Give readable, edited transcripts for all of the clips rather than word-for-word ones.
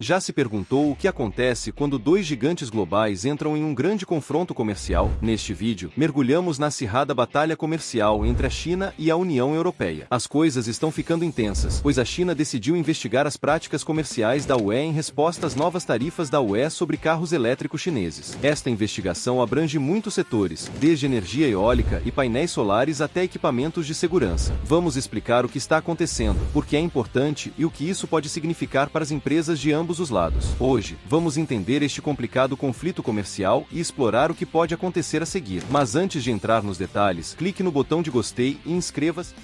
Já se perguntou o que acontece quando dois gigantes globais entram em um grande confronto comercial? Neste vídeo, mergulhamos na acirrada batalha comercial entre a China e a União Europeia. As coisas estão ficando intensas, pois a China decidiu investigar as práticas comerciais da UE em resposta às novas tarifas da UE sobre carros elétricos chineses. Esta investigação abrange muitos setores, desde energia eólica e painéis solares até equipamentos de segurança. Vamos explicar o que está acontecendo, por que é importante e o que isso pode significar para as empresas de ambos os lados. Hoje, vamos entender este complicado conflito comercial e explorar o que pode acontecer a seguir. Mas antes de entrar nos detalhes, clique no botão de gostei e inscreva-se.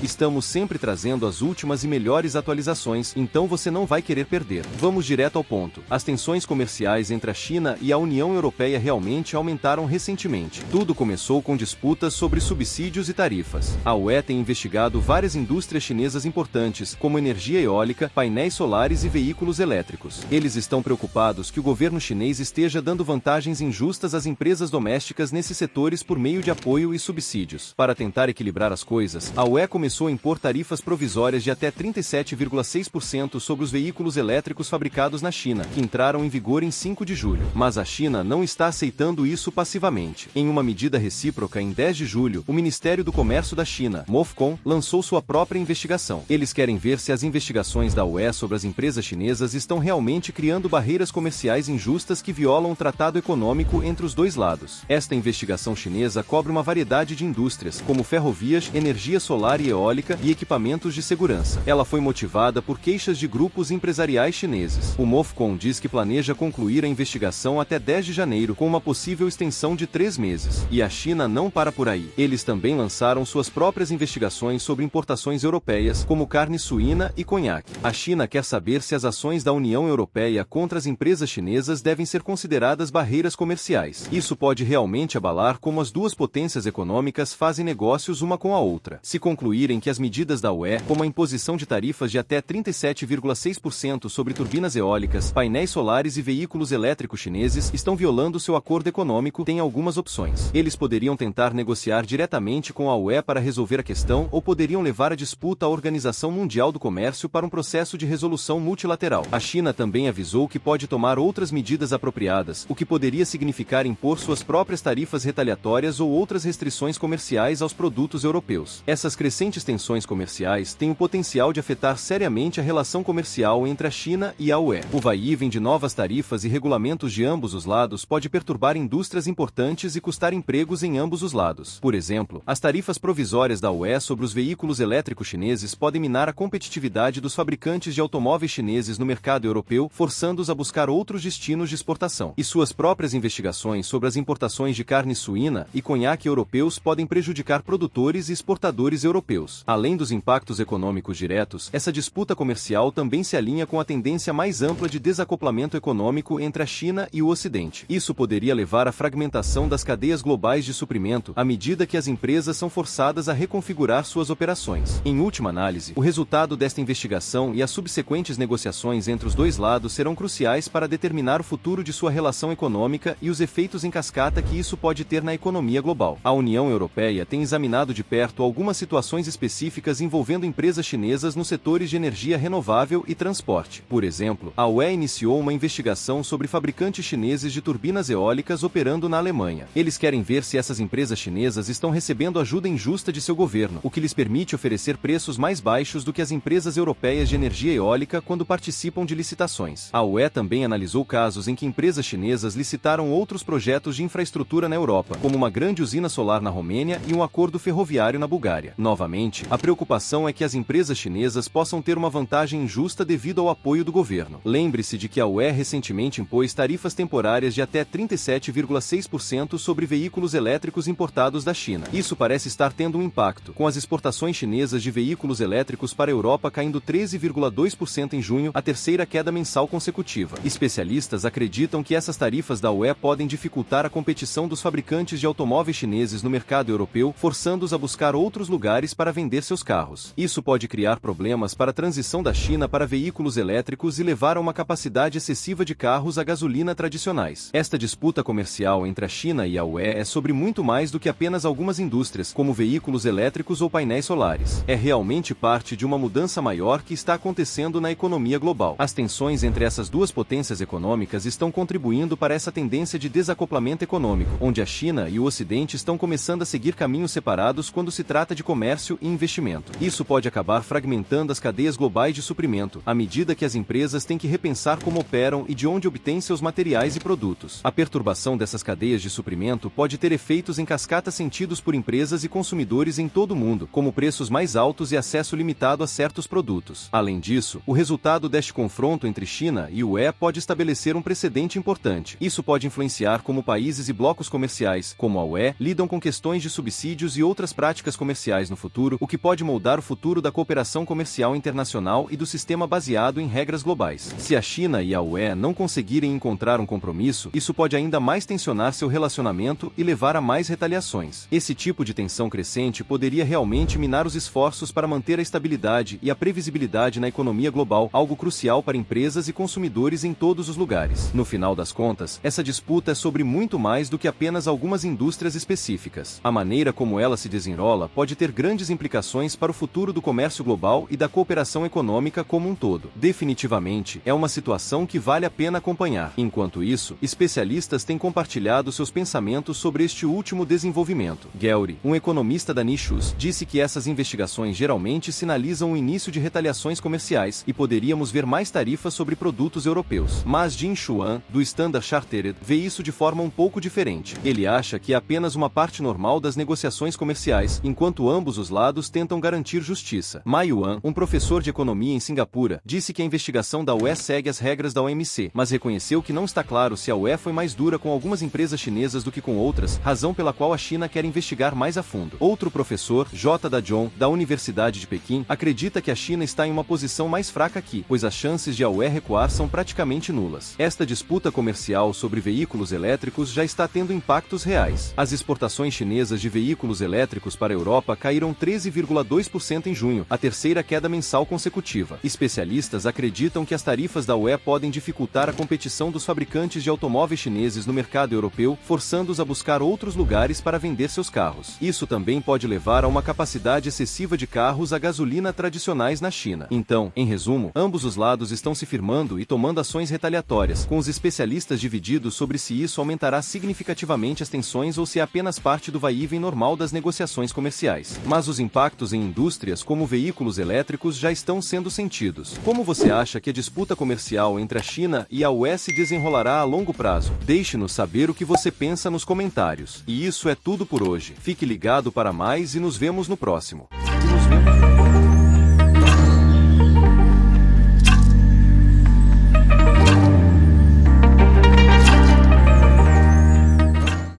Estamos sempre trazendo as últimas e melhores atualizações, então você não vai querer perder. Vamos direto ao ponto. As tensões comerciais entre a China e a União Europeia realmente aumentaram recentemente. Tudo começou com disputas sobre subsídios e tarifas. A UE tem investigado várias indústrias chinesas importantes, como energia eólica, painéis solares e veículos elétricos. Eles estão preocupados que o governo chinês esteja dando vantagens injustas às empresas domésticas nesses setores por meio de apoio e subsídios. Para tentar equilibrar as coisas, a UE começou a impor tarifas provisórias de até 37,6% sobre os veículos elétricos fabricados na China, que entraram em vigor em 5 de julho. Mas a China não está aceitando isso passivamente. Em uma medida recíproca, em 10 de julho, o Ministério do Comércio da China, MOFCOM, lançou sua própria investigação. Eles querem ver se as investigações da UE sobre as empresas chinesas estão realmente criando barreiras comerciais injustas que violam o tratado econômico entre os dois lados. Esta investigação chinesa cobre uma variedade de indústrias, como ferrovias, energia solar e eólica e equipamentos de segurança. Ela foi motivada por queixas de grupos empresariais chineses. O MOFCOM diz que planeja concluir a investigação até 10 de janeiro, com uma possível extensão de 3 meses. E a China não para por aí. Eles também lançaram suas próprias investigações sobre importações europeias, como carne suína e conhaque. A China quer saber se as ações da União Europeia contra as empresas chinesas devem ser consideradas barreiras comerciais. Isso pode realmente abalar como as duas potências econômicas fazem negócios uma com a outra. Se concluírem que as medidas da UE, como a imposição de tarifas de até 37,6% sobre turbinas eólicas, painéis solares e veículos elétricos chineses, estão violando seu acordo econômico, tem algumas opções. Eles poderiam tentar negociar diretamente com a UE para resolver a questão ou poderiam levar a disputa à Organização Mundial do Comércio para um processo de resolução multilateral. A China também avisou que pode tomar outras medidas apropriadas, o que poderia significar impor suas próprias tarifas retaliatórias ou outras restrições comerciais aos produtos europeus. Essas crescentes tensões comerciais têm o potencial de afetar seriamente a relação comercial entre a China e a UE. O vai e vem de novas tarifas e regulamentos de ambos os lados pode perturbar indústrias importantes e custar empregos em ambos os lados. Por exemplo, as tarifas provisórias da UE sobre os veículos elétricos chineses podem minar a competitividade dos fabricantes de automóveis chineses no mercado europeu, forçando-os a buscar outros destinos de exportação. E suas próprias investigações sobre as importações de carne suína e conhaque europeus podem prejudicar produtores e exportadores europeus. Além dos impactos econômicos diretos, essa disputa comercial também se alinha com a tendência mais ampla de desacoplamento econômico entre a China e o Ocidente. Isso poderia levar à fragmentação das cadeias globais de suprimento, à medida que as empresas são forçadas a reconfigurar suas operações. Em última análise, o resultado desta investigação e as subsequentes negociações entre os dois lados serão cruciais para determinar o futuro de sua relação econômica e os efeitos em cascata que isso pode ter na economia global. A União Europeia tem examinado de perto algumas situações específicas envolvendo empresas chinesas nos setores de energia renovável e transporte. Por exemplo, a UE iniciou uma investigação sobre fabricantes chineses de turbinas eólicas operando na Alemanha. Eles querem ver se essas empresas chinesas estão recebendo ajuda injusta de seu governo, o que lhes permite oferecer preços mais baixos do que as empresas europeias de energia eólica quando participam de licitações. A UE também analisou casos em que empresas chinesas licitaram outros projetos de infraestrutura na Europa, como uma grande usina solar na Romênia e um acordo ferroviário na Bulgária. Novamente, a preocupação é que as empresas chinesas possam ter uma vantagem injusta devido ao apoio do governo. Lembre-se de que a UE recentemente impôs tarifas temporárias de até 37,6% sobre veículos elétricos importados da China. Isso parece estar tendo um impacto, com as exportações chinesas de veículos elétricos para a Europa caindo 13,2% em junho, a terceira queda mensal consecutiva. Especialistas acreditam que essas tarifas da UE podem dificultar a competição dos fabricantes de automóveis chineses no mercado europeu, forçando-os a buscar outros lugares para vender seus carros. Isso pode criar problemas para a transição da China para veículos elétricos e levar a uma capacidade excessiva de carros a gasolina tradicionais. Esta disputa comercial entre a China e a UE é sobre muito mais do que apenas algumas indústrias, como veículos elétricos ou painéis solares. É realmente parte de uma mudança maior que está acontecendo na economia global. As tensões entre essas duas potências econômicas estão contribuindo para essa tendência de desacoplamento econômico, onde a China e o Ocidente estão começando a seguir caminhos separados quando se trata de comércio e investimento. Isso pode acabar fragmentando as cadeias globais de suprimento, à medida que as empresas têm que repensar como operam e de onde obtêm seus materiais e produtos. A perturbação dessas cadeias de suprimento pode ter efeitos em cascata sentidos por empresas e consumidores em todo o mundo, como preços mais altos e acesso limitado a certos produtos. Além disso, o resultado deste confronto entre China e UE pode estabelecer um precedente importante. Isso pode influenciar como países e blocos comerciais, como a UE, lidam com questões de subsídios e outras práticas comerciais no futuro, o que pode moldar o futuro da cooperação comercial internacional e do sistema baseado em regras globais. Se a China e a UE não conseguirem encontrar um compromisso, isso pode ainda mais tensionar seu relacionamento e levar a mais retaliações. Esse tipo de tensão crescente poderia realmente minar os esforços para manter a estabilidade e a previsibilidade na economia global, algo crucial para empresas e consumidores em todos os lugares. No final das contas, essa disputa é sobre muito mais do que apenas algumas indústrias específicas. A maneira como ela se desenrola pode ter grandes implicações para o futuro do comércio global e da cooperação econômica como um todo. Definitivamente, é uma situação que vale a pena acompanhar. Enquanto isso, especialistas têm compartilhado seus pensamentos sobre este último desenvolvimento. Gowry, um economista da Nixus, disse que essas investigações geralmente sinalizam o início de retaliações comerciais e poderíamos ver mais tarifas sobre produtos europeus. Mas Jin Xuan, do Standard Chartered, vê isso de forma um pouco diferente. Ele acha que é apenas uma parte normal das negociações comerciais, enquanto ambos os lados tentam garantir justiça. Ma Yuan, um professor de economia em Singapura, disse que a investigação da UE segue as regras da OMC, mas reconheceu que não está claro se a UE foi mais dura com algumas empresas chinesas do que com outras, razão pela qual a China quer investigar mais a fundo. Outro professor, J. Dajon, da Universidade de Pequim, acredita que a China está em uma posição mais fraca aqui, pois as chances de a UE recuar são praticamente nulas. Esta disputa comercial sobre veículos elétricos já está tendo impactos reais. As exportações chinesas de veículos elétricos para a Europa caíram 13,2% em junho, a terceira queda mensal consecutiva. Especialistas acreditam que as tarifas da UE podem dificultar a competição dos fabricantes de automóveis chineses no mercado europeu, forçando-os a buscar outros lugares para vender seus carros. Isso também pode levar a uma capacidade excessiva de carros a gasolina tradicionais na China. Então, em resumo, ambos os lados estão se firmando e tomando ações retaliatórias, com os especialistas divididos sobre se isso aumentará significativamente as tensões ou se é apenas parte do vai-e-vem normal das negociações comerciais. Mas os impactos em indústrias como veículos elétricos já estão sendo sentidos. Como você acha que a disputa comercial entre a China e a UE se desenrolará a longo prazo? Deixe-nos saber o que você pensa nos comentários. E isso é tudo por hoje. Fique ligado para mais e nos vemos no próximo.